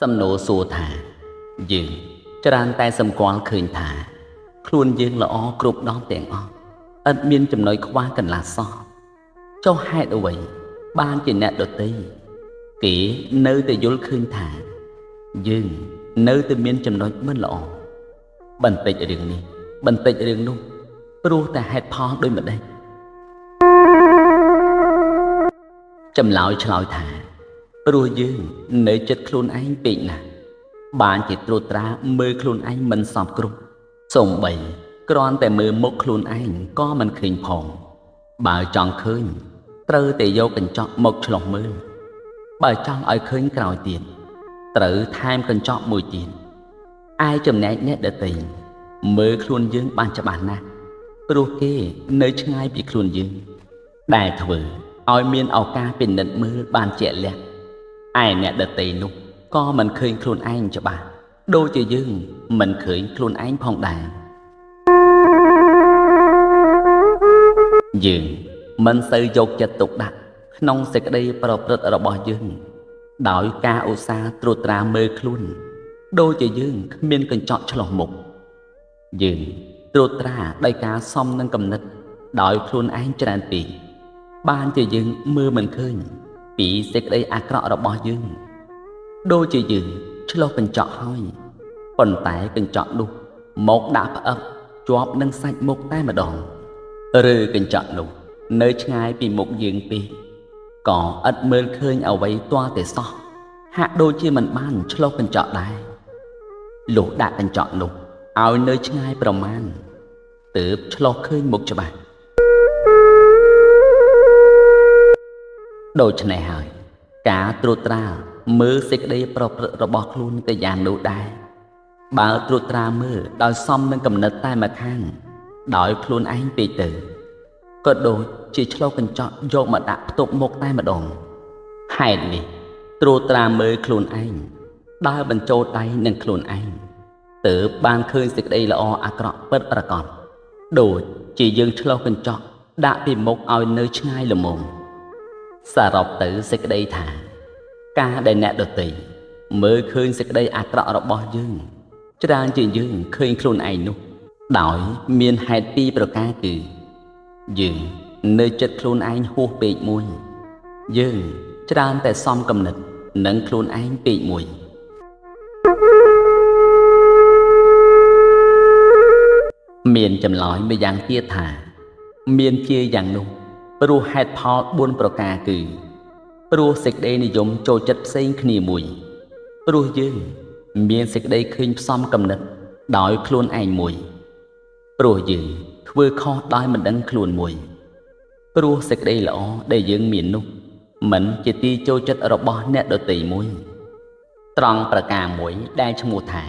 សំណួរសួរថាយើងច្រើនតែសម្គាល់ឃើញថាខ្លួនយើងល្អគ្រប់ដងទាំងអស់ឥតមានចំណុចខ្វះកន្លះសោះចុះហេតុអ្វីបានជាអ្នកដទៃគេនៅតែយល់ឃើញថាយើងនៅតែមានចំណុចមិនល្អបន្តិចរឿងនេះបន្តិចរឿងនោះព្រោះតែហេតុផលដូចម្ដេចចម្លើយឆ្លើយថាព្រោះយើងនៅចិត្តខ្លួនឯងពេកណាស់បានជាត្រួតត្រាមើលខ្លួនឯងមិនសពគ្រប់សូម្បីគ្រាន់តែមើលមុខខ្លួនឯងក៏មិនឃើញផងបើចង់ឃើញត្រូវតែយកកញ្ចក់មកឆ្លុះមើលបើចង់ឲ្យឃើញក្រោយទៀតត្រូវថែមកញ្ចក់មួយទៀតឯចំណែកអ្នកដទៃមើលខ្លួនយើងបានច្បាស់ណាស់ព្រោះគេនៅឆ្ងាយពីខ្លួនយើងដែលធ្វើឲ្យមានឱកាសពិនិត្យមើលបានជាក់លាក់ឯអ្នកដទៃនោះក៏មិនឃើញខ្លួនឯងច្បាស់ដូចជាយើងមិនឃើញខ្លួនឯងផងដែរយើងមិនសូវយកចិត្តទុកដាក់ក្នុងសេចក្តីប្រព្រឹត្តរបស់យើងដោយការឧស្សាហ៍ត្រួតត្រាមើលខ្លួនដូចជាយើងគ្មានកញ្ចក់ឆ្លុះមុខយើងត្រួតត្រាដោយការសមនឹងគំនិតដោយខ្លួនឯងច្រើនពេកបានជាយើងមើលមិនឃើញពីសេចក្តីអាក្រក់របស់យើងដូចជាយើងឆ្លុះកញ្ចក់ហើយប៉ុន្តែកញ្ចក់នោះមកដាក់ផ្អឹបជាប់នឹងសាច់មុខតែម្ដងឬកញ្ចក់នោះនៅឆ្ងាយពីមុខយើងពេកក៏ឥតមើលឃើញអ្វីទាល់តែសោះហាក់ដូចជាមិនបានឆ្លុះកញ្ចក់ដែរលុះដាក់កញ្ចក់នោះឲ្យនៅឆ្ងាយប្រមាណទើបឆ្លុះឃើញមុខច្បាស់ដូច្នេះហើយការត្រួតត្រាមើលសេចក្តីប្រព្រឹត្តរបស់ខ្លួនទៅយ៉ាងនោះដែរបើត្រួតត្រាមើលដោយសមនឹងគំនិតតែម្ខាងដោយខ្លួនឯងពេកទៅក៏ដូចជាឆ្លុះកញ្ចក់យកមកដាក់ផ្ទប់មុខតែម្ដងហេតុនេះត្រួតត្រាមើលខ្លួនឯងដើរបញ្ចូលដៃនឹងខ្លួនឯងទើបបានឃើញសេចក្តីល្អអាក្រក់ពិតប្រាកដដូចជាយើងឆ្លុះកញ្ចក់ដាក់ពីមុខឲ្យនៅឆ្ងាយល្មមសរុបទៅសេចក្តីថាការដែលអ្នកដទៃមើលឃើញសេចក្តីអាក្រក់របស់យើងច្រើនជាយើងឃើញខ្លួនឯងនោះដោយមានហេតុពីរប្រការគឺយើងនៅចិត្តខ្លួនឯងហួសពេកមួយយើងច្រើនតែសំគំនិតនឹងខ្លួនឯងពេកមួយមានចម្លើយម្យ៉ាងទៀតថាមានជាយ៉ាងនោះព្រោះហេតុផល4ប្រការគឺព្រោះសេចក្តីនិយមចូលចិត្តផ្សេងគ្នាមួយព្រោះយើងមានសេចក្តីឃើញផ្សំគំនិតដោយខ្លួនឯងមួយព្រោះយើងធ្វើខុសដោយមិនដឹងខ្លួនមួយព្រោះសេចក្តីល្អដែលយើងមាននោះមិនជាទីចូលចិត្តរបស់អ្នកដទៃមួយត្រង់ប្រការមួយដែលឈ្មោះថា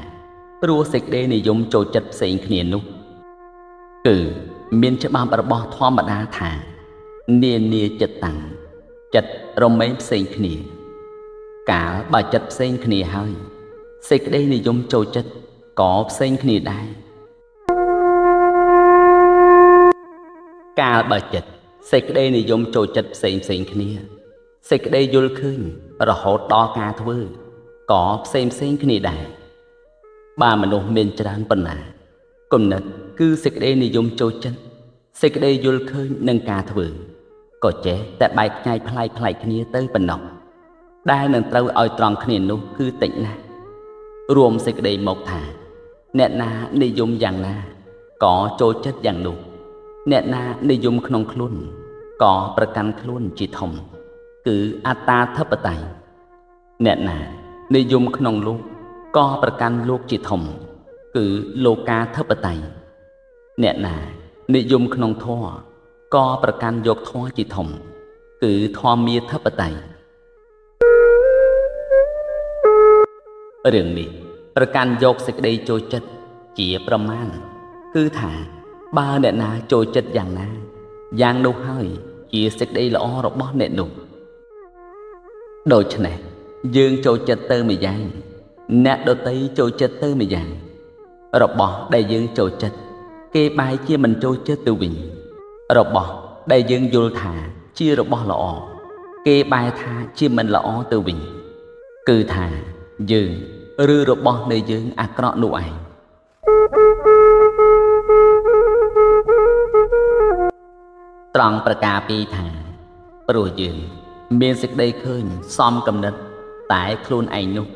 ព្រោះសេចក្តីនិយមចូលចិត្តផ្សេងគ្នានោះគឺមានច្បាប់របស់ធម្មតាថានានាចិត្តតាំងចិត្តរមែងផ្សេងគ្នាកាលបើចិត្តផ្សេងគ្នាហើយសេចក្តីនិយមចូលចិត្តក៏ផ្សេងគ្នាដែរកាលបើចិត្តសេចក្តីនិយមចូលចិត្តផ្សេងគ្នាសេចក្តីយល់ឃើញរហូតដល់ការធ្វើក៏ផ្សេងគ្នាដែរបើមនុស្សមានច្រើនប៉ុណ្ណាគំនិតគឺសេចក្តីនិយមចូលចិត្តសេចក្តីយល់ឃើញនឹងការធ្វើក៏ចេះតែបែកផ្នែកផ្លែកគ្នាទៅប៉ុណ្ណោះដែលនឹងត្រូវឲ្យត្រង់គ្នានោះគឺតិចណាស់រួមសេចក្តីមកថាអ្នកណានិយមយ៉ាងណាក៏ចូលចិត្តយ៉ាងនោះអ្នកណានិយមក្នុងខ្លួនក៏ប្រកាន់ខ្លួនជាធំគឺអត្តាធិបតេយ្យអ្នកណានិយមក្នុងលោកក៏ប្រកាន់លោកជាធំគឺលោកាធិបតេយ្យអ្នកណានិយមក្នុងធម៌ក៏ប្រកាន់យកធម៌ជាធំគឺធម្មាធិបតេយ្យរឿងនេះប្រកាន់យកសេចក្តីចូលចិត្តជាប្រមាណគឺថាបើអ្នកណាចូលចិត្តយ៉ាងណាយ៉ាងនោះហើយជាសេចក្តីល្អរបស់អ្នកនោះដូច្នេះយើងចូលចិត្តទៅម្យ៉ាងអ្នកដទៃចូលចិត្តទៅម្យ៉ាងរបស់ដែលយើងចូលចិត្តគេបែរជាមិនចូលចិត្តទៅវិញរបស់ដែលយើងយល់ថាជារបស់ល្អគេបែរថាជាមិនល្អទៅវិញគឺថា យើងឬរបស់នៃយើងអាក្រក់នោះឯងត្រង់ប្រការពីរថាព្រោះយើងមានសេចក្តីឃើញសមគំនិតតែខ្លួនឯងនោះ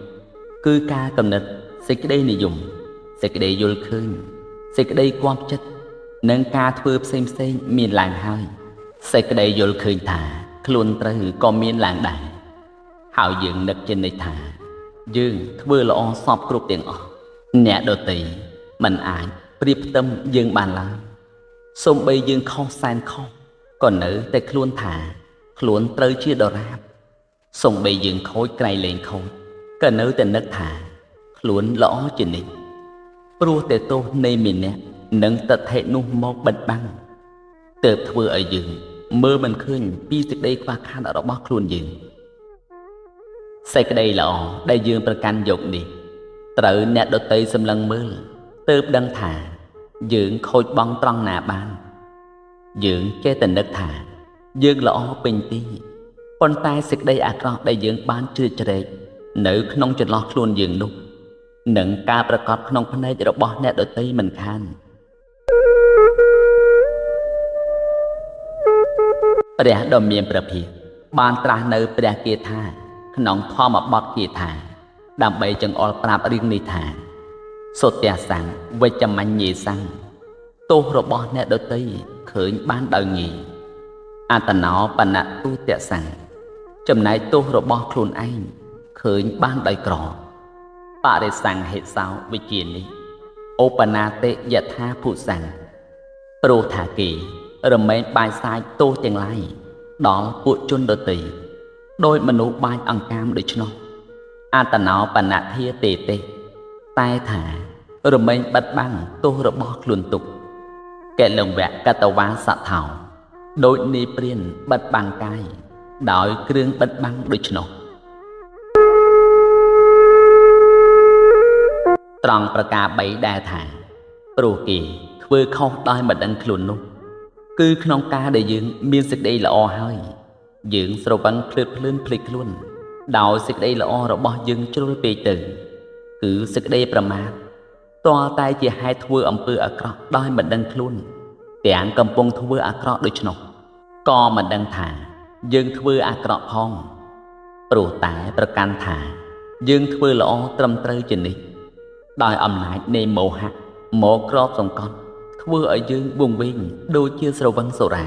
គឺការគំនិតសេចក្តីនិយមសេចក្តីយល់ឃើញសេចក្តីគាំចិត្តនិងការធ្វើផ្សេងមានឡើងហើយសេចក្តីយល់ឃើញថាខ្លួនត្រូវក៏មានឡើងដែរហើយយើងនឹកជានិច្ចថាយើងធ្វើល្អសពគ្រប់ទាំងអស់អ្នកដទៃមិនអាចប្រៀបផ្ទឹមយើងបានឡើយសូម្បីយើងខុសសែនខុសក៏នៅតែខ្លួនថាខ្លួនត្រូវជាដរាបសូម្បីយើងខូចក្រៃលែងខូចក៏នៅតែនឹកថាខ្លួនល្អជានិច្ចព្រោះតែទោសនៃមេនៈនិងតថេនោះមកបិទបាំងទើបធ្វើឲ្យយើងមើលមិនឃើញពីសេចក្តីខ្វះខាតរបស់ខ្លួនយើងសេចក្តីល្អដែលយើងប្រកាន់យកនេះត្រូវអ្នកដទៃសម្លឹងមើលទើបដឹងថាយើងខូចបង់ត្រង់ណាបានយើងចេះតែនឹកថាយើងល្អពេញទីប៉ុន្តែសេចក្តីអាក្រក់ដែលយើងបានជ្រៀតជ្រែកនៅក្នុងចន្លោះខ្លួនយើងនោះនិងការប្រកបក្នុងភ្នែករបស់អ្នកដទៃមិនខានព្រះដ៏មានព្រះភិក្ខបានត្រាស់នៅព្រះគាថាក្នុងធម្មបទគាថាដើម្បីចង្អុលប្រាប់រឿងនេះថាសុទ្ធសੰវិជ្ជមញ្ញេសੰទោសរបស់អ្នកដទៃឃើញបានដោយងាយអតណោបនទុទសੰចំណែកទោសរបស់ខ្លួនឯងឃើញបានដោយក្របរិសង្ហេសោវិជានេះឧបនាតិយថាភុសੰព្រោះថាគេរមែងបាយសាយទោសទាំងឡាយដល់ពួកជនដទៃដោយមនុស្សបាញ់អង្កាមដូច្នោះអតណោបនធាទេទេតែថារមែងបិទបាំងទោសរបស់ខ្លួនទុកកលង្វៈកតវាសថោដោយនីព្រានបិទបាំងកាយដោយគ្រឿងបិទបាំងដូច្នោះត្រង់ប្រការ3ដែលថាព្រោះគេធ្វើខុសដោយមិនដឹងខ្លួននោះគឺក្នុងការដែលយើងមានសេចក្តីល្អហើយយើងស្រវឹងភ្លើតភ្លើនភ្លេចខ្លួនដោយសេចក្តីល្អរបស់យើងជ្រុលពេកទៅគឺសេចក្តីប្រមាទតើតែជាហេតុធ្វើអំពើអាក្រក់ដោយមិនដឹងខ្លួនទាំងកំពុងធ្វើអាក្រក់ដូច្នោះក៏មិនដឹងថាយើងធ្វើអាក្រក់ផងព្រោះតែប្រកាន់ថាយើងធ្វើល្អត្រឹមត្រូវជានិច្ចដោយអំណាចនៃមោហៈមកក្របសង្កត់ធ្វើឲ្យយើងវង្វេងដូចជាស្រវឹងសូរា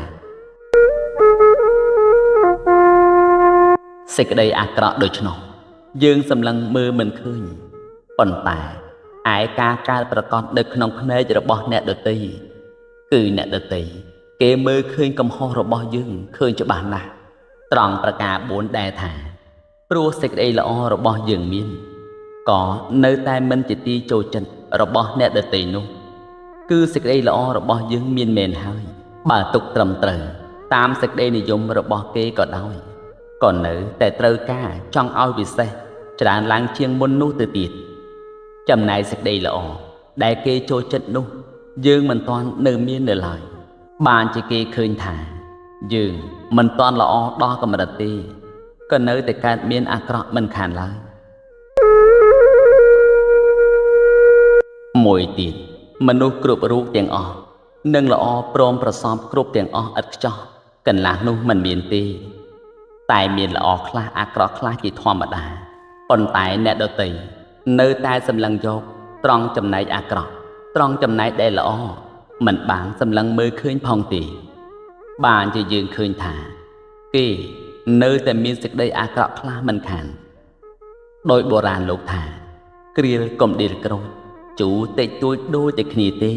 សេចក្តីអាក្រក់ដូច្នោះយើងសម្លឹងមើលមិនឃើញប៉ុន្តែឯការកើតប្រកបនៅក្នុងភ្នែករបស់អ្នកដទៃគឺអ្នកដទៃគេមើលឃើញកំហុសរបស់យើងឃើញច្បាស់ណាស់ត្រង់ប្រការ4ដែលថាព្រោះសេចក្តីល្អរបស់យើងមានក៏នៅតែមិនជាទីចូលចិត្តរបស់អ្នកដទៃនោះគឺសេចក្តីល្អរបស់យើងមានមែនហើយបើទុកត្រឹមត្រូវតាមសេចក្តីនិយមរបស់គេក៏ដោយក៏នៅតែត្រូវការចង់ឲ្យពិសេសច្រើនឡើងជាងមុននោះទៅទៀតចំណែកសេចក្តីល្អដែលគេចូលចិត្តនោះយើងមិនទាន់នៅមាននៅឡើយបានជាគេឃើញថាយើងមិនទាន់ល្អដល់កម្រិតទេក៏នៅតែកើតមានអាក្រក់មិនខានឡើយមួយទៀតមនុស្សគ្រប់រូបទាំងអស់នឹងល្អព្រមប្រសពគ្រប់ទាំងអស់ឥតខ្ចោះកន្លះនោះមិនមានទេតែមានល្អខ្លះអាក្រក់ខ្លះជាធម្មតាប៉ុន្តែអ្នកដទៃនៅតែសម្លឹងយកត្រង់ចំណែកអាក្រក់ត្រង់ចំណែកដែលល្អមិនបានសម្លឹងមើលឃើញផងទេបានជាយើងឃើញថាគេនៅតែមានសេចក្តីអាក្រក់ខ្លះមិនខានដោយបុរាណលោកថាគ្រាលកុំដៀលក្រូចជូរតិចតួចដូចតែគ្នាទេ